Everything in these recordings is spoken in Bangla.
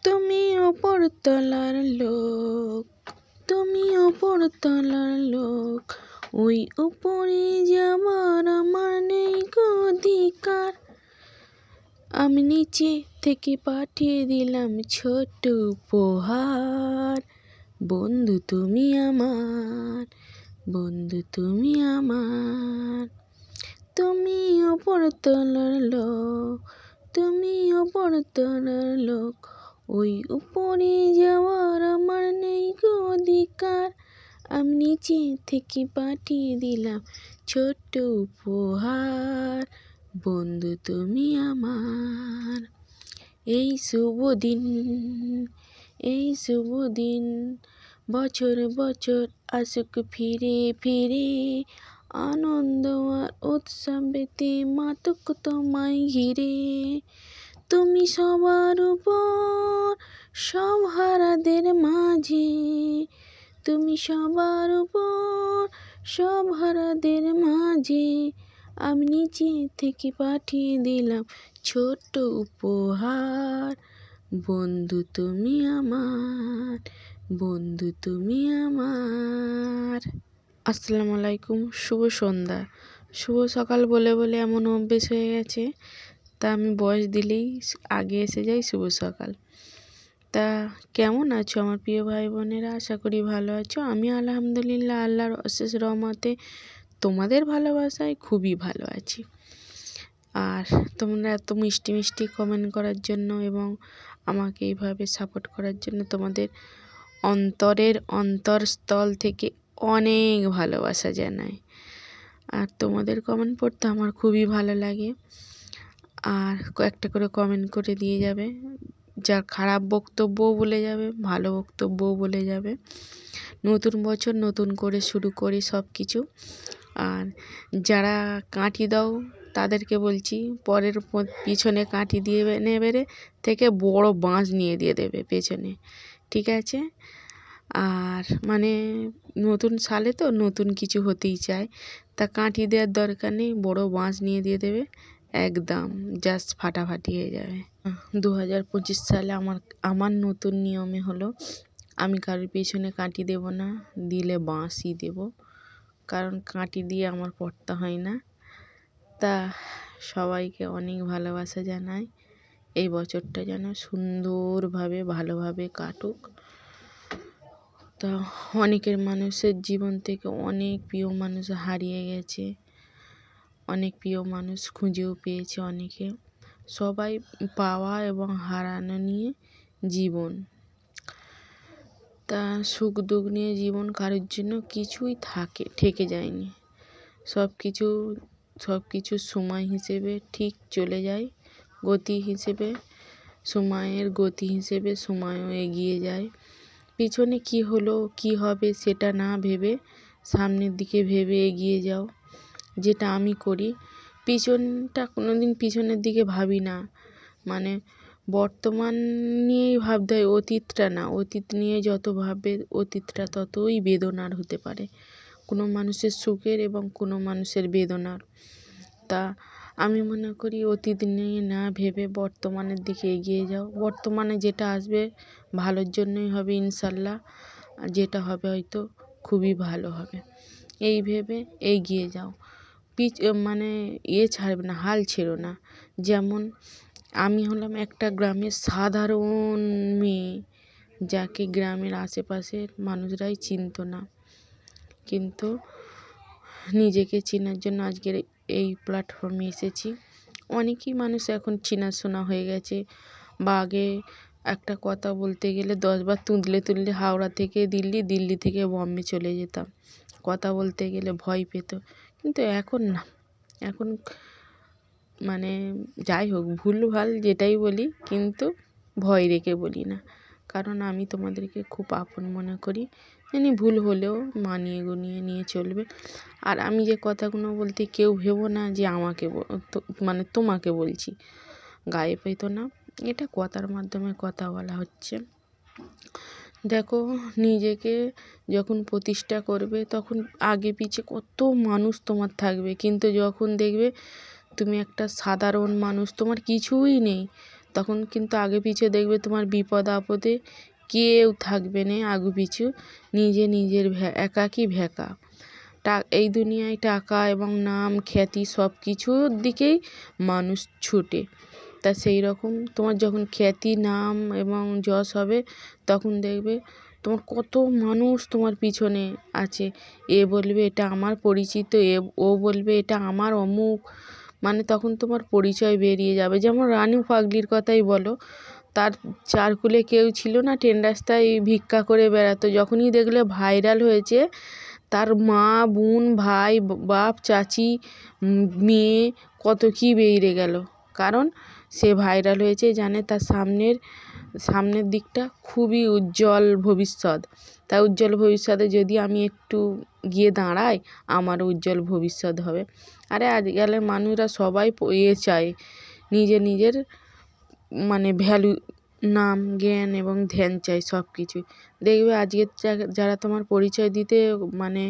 তুমি ওপর তলার লোক, তুমি ওপর তলার লোক, ওই উপরে যাবার আমার নেই গো অধিকার। আমি নিচে থেকে পাঠিয়ে দিলাম ছোট্ট উপহার। বন্ধু তুমি আমার, বন্ধু তুমি আমার। তুমি ওপর তলার লোক, তুমি ওপর তলার লোক, ওই উপরে যাওয়ার আমার নেই গো অধিকার। আমি নিচে থেকে পাঠিয়ে দিলাম ছোট্ট উপহার। বন্ধু তুমি আমার। এই শুভ দিন, এই শুভ দিন, বছর বছর আসুক ফিরে ফিরে, আনন্দ আর উৎসবেতে মাতুক তোমায় ঘিরে। তুমি সবার উপর, সব হারাদের মাঝে, তুমি সবার উপর, সব হারাদের মাঝে। আমি নিচে থেকে পাঠিয়ে দিলাম ছোট্ট উপহার। বন্ধু তুমি আমার, বন্ধু তুমি আমার। আসসালামু আলাইকুম, শুভ সন্ধ্যা। শুভ সকাল বলে বলে এমন অভ্যেস হয়ে গেছে, তা আমি বয়স দিলেই আগে এসে যাই শুভ সকাল। তা কেমন আছো আমার প্রিয় ভাই বোনেরা? আশা করি ভালো আছো। আমি আলহামদুলিল্লাহ আল্লাহর অশেষ রহমতে তোমাদের ভালোবাসায় খুবই ভালো আছি। আর তোমরা এত মিষ্টি মিষ্টি কমেন্ট করার জন্য এবং আমাকে এইভাবে সাপোর্ট করার জন্য তোমাদের অন্তরের অন্তরস্থল থেকে অনেক ভালোবাসা জানাই। আর তোমাদের কমেন্ট পড়তে আমার খুবই ভালো লাগে। আর একটা করে কমেন্ট করে দিয়ে যাবে, যার খারাপ বক্তব্যও বলে যাবে, ভালো বক্তব্যও বলে যাবে। নতুন বছর নতুন করে শুরু করি সব কিছু। আর যারা কাঠি দাও তাদেরকে বলছি, পরের পিছনে কাঠি দিয়ে নেবে থেকে বড় বাঁশ নিয়ে দিয়ে দেবে পেছনে, ঠিক আছে? আর মানে নতুন সালে তো নতুন কিছু হতেই চায়, তা কাঠি দেওয়ার দরকার নেই, বড় বাঁশ নিয়ে দিয়ে দেবে, একদম জাস্ট ফাটাফাটি হয়ে যাবে। 2025 সালে আমার নতুন নিয়মে হলো, আমি কারোর পিছনে কাঠি দেব না, দিলে বাঁশই দেব, কারণ কাঠি দিয়ে আমার পড়তে হয় না। তা সবাইকে অনেক ভালোবাসা জানাই। এই বছরটা যেন সুন্দরভাবে ভালোভাবে কাটুক। তা অনেকের মানুষের জীবন থেকে অনেক প্রিয় মানুষ হারিয়ে গেছে, অনেক প্রিয় মানুষ খুঁজেও পেয়েছে অনেকে। সবাই পাওয়া এবং হারানো নিয়ে জীবন। তা সুখ দুঃখ নিয়ে জীবন, কারোর জন্য কিছুই ঠেকে যায়নি। সব কিছু সময় হিসেবে ঠিক চলে যায়, গতি হিসেবে, সময়ের গতি হিসেবে সময়ও এগিয়ে যায়। পিছনে কি হলো কি হবে সেটা না ভেবে সামনের দিকে ভেবে এগিয়ে যাও, যেটা আমি করি। পিছনটা কোনোদিন পিছনের দিকে ভাবি না, মানে বর্তমান নিয়েই ভাবতে হয়, অতীতটা না। অতীত নিয়ে যত ভাববে অতীতটা ততই বেদনার হতে পারে, কোনো মানুষের সুখের এবং কোনো মানুষের বেদনার। তা আমি মনে করি অতীত নিয়ে না ভেবে বর্তমানের দিকে এগিয়ে যাও। বর্তমানে যেটা আসবে ভালোর জন্যই হবে ইনশাল্লাহ, আর যেটা হবে হয়তো খুবই ভালো হবে, এই ভেবে এগিয়ে যাও। মানে ছাড়বে না, হাল ছেড়ো না। যেমন আমি হলাম একটা গ্রামের সাধারণ মেয়ে, যাকে গ্রামের আশেপাশের মানুষরাই চিনত না, কিন্তু নিজেকে চেনার জন্য আজকের এই প্ল্যাটফর্মে এসেছি। অনেকেই মানুষ এখন চেনাশোনা হয়ে গেছে, বা আগে একটা কথা বলতে গেলে 10 বার তুললে হাওড়া থেকে দিল্লি, দিল্লি থেকে বম্বে চলে যেতাম, কথা বলতে গেলে ভয় পেত। কিন্তু এখন না, এখন মানে যাই হোক ভুলভাল যেটাই বলি কিন্তু ভয় রেখে বলি না, কারণ আমি তোমাদেরকে খুব আপন মনে করি। জানি ভুল হলেও মানিয়ে গুনিয়ে নিয়ে চলবে। আর আমি যে কথাগুলো বলতে কেউ ভেবো না যে আমাকে মানে তোমাকে বলছি, গায়ে পেতো না, এটা কথার মাধ্যমে কথা বলা হচ্ছে। দেখো, নিজেকে যখন প্রতিষ্ঠা করবে তখন আগে পিছে কত মানুষ তোমার থাকবে, কিন্তু যখন দেখবে তুমি একটা সাধারণ মানুষ, তোমার কিছুই নেই, তখন কিন্তু আগে পিছে দেখবে তোমার বিপদ আপদে কেউ থাকবে না আগু পিছু, নিজে নিজের একাকী ভেকা। এই দুনিয়ায় টাকা এবং নাম খ্যাতি সব কিছুর দিকেই মানুষ ছুটে। তা সেই রকম তোমার যখন খ্যাতি নাম এবং যশ হবে, তখন দেখবে তোমার কত মানুষ তোমার পিছনে আছে। এ বলবে এটা আমার পরিচিত, ও বলবে এটা আমার অমুক, মানে তখন তোমার পরিচয় বেরিয়ে যাবে। যেমন রানু পাগলির কথাই বলো, তার চারকুলে কেউ ছিল না, ট্রেন রাস্তায় ভিক্ষা করে বেড়াতো। যখনই দেখলে ভাইরাল হয়েছে, তার মা বোন ভাই বাপ চাচি মেয়ে কত কী বেরিয়ে গেল, কারণ সে ভাইরাল হয়েছে, জানে তার সামনের দিকটা খুবই উজ্জ্বল ভবিষ্যৎ। তাই উজ্জ্বল ভবিষ্যতে যদি আমি একটু গিয়ে দাঁড়াই, আমারও উজ্জ্বল ভবিষ্যৎ হবে। আরে আজকালের মানুষরা সবাই চায় নিজের মানে ভ্যালু, নাম জ্ঞান এবং ধ্যান চাই সব কিছু। দেখবে আজকের যারা তোমার পরিচয় দিতে মানে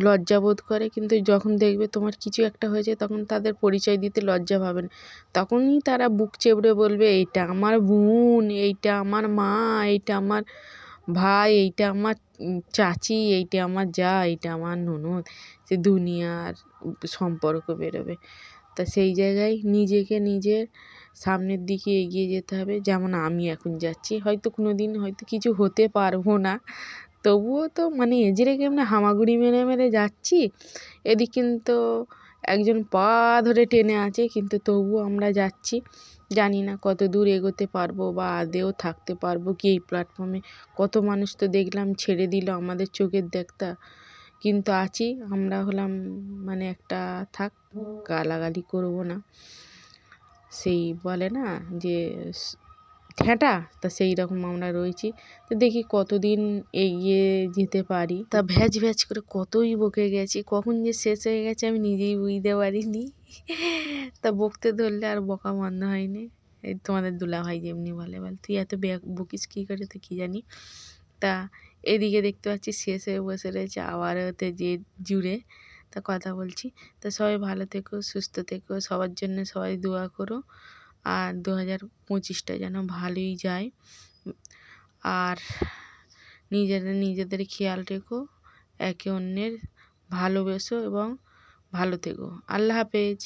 লজ্জাবোধ করে, কিন্তু যখন দেখবে তোমার কিছু একটা হয়েছে, তখন তাদের পরিচয় দিতে লজ্জা পাবে না। তখনই তারা বুক চেপড়ে বলবে এইটা আমার বোন, এইটা আমার মা, এইটা আমার ভাই, এইটা আমার চাচি, এইটা আমার জা, এইটা আমার ননদ। সে দুনিয়ার সম্পর্ক বেরোবে। তা সেই জায়গায় নিজেকে নিজের সামনের দিকে এগিয়ে যেতে হবে। যেমন আমি এখন যাচ্ছি, হয়তো কোনো দিন হয়তো কিছু হতে পারবো না, তবুও তো মানে এজরে কেমনে হামাগুড়ি মেরে মেরে যাচ্ছি। এদিক কিন্তু একজন পা ধরে টেনে আছে, কিন্তু তবুও আমরা যাচ্ছি। জানি না কত দূর এগোতে পারবো বা আদেও থাকতে পারবো কি এই প্ল্যাটফর্মে। কত মানুষ তো দেখলাম ছেড়ে দিল আমাদের চোখের দেখা, কিন্তু আছি আমরা। হলাম মানে একটা থাক, গালাগালি করবো না, সেই বলে না যে ঠেঁটা, তা সেই রকম আমরা রয়েছি। তো দেখি কতদিন এগিয়ে যেতে পারি। তা ভ্যাজ ভ্যাজ করে কতই বকে গেছি, কখন যে শেষ হয়ে গেছে আমি নিজেই বুঝতে পারিনি। তা বকতে ধরলে আর বকা বন্ধ হয়নি। এই তোমাদের দুলাভাই যেমনি বলে তুই এত বকিস কী করে, তো কী জানি। তা এদিকে দেখতে পাচ্ছি শেষ হয়ে বসে রয়েছে, আবার ওতে যে জুড়ে তা কথা বলছি। তা সবাই ভালো থেকো, সুস্থ থেকো, সবার জন্য সবাই দোয়া করো। আর 2025টা যেন ভালোই যায়। আর নিজেদের খেয়াল রেখো, একে অন্যের ভালোবেসো এবং ভালো থেকো। আল্লাহ হাফেজ।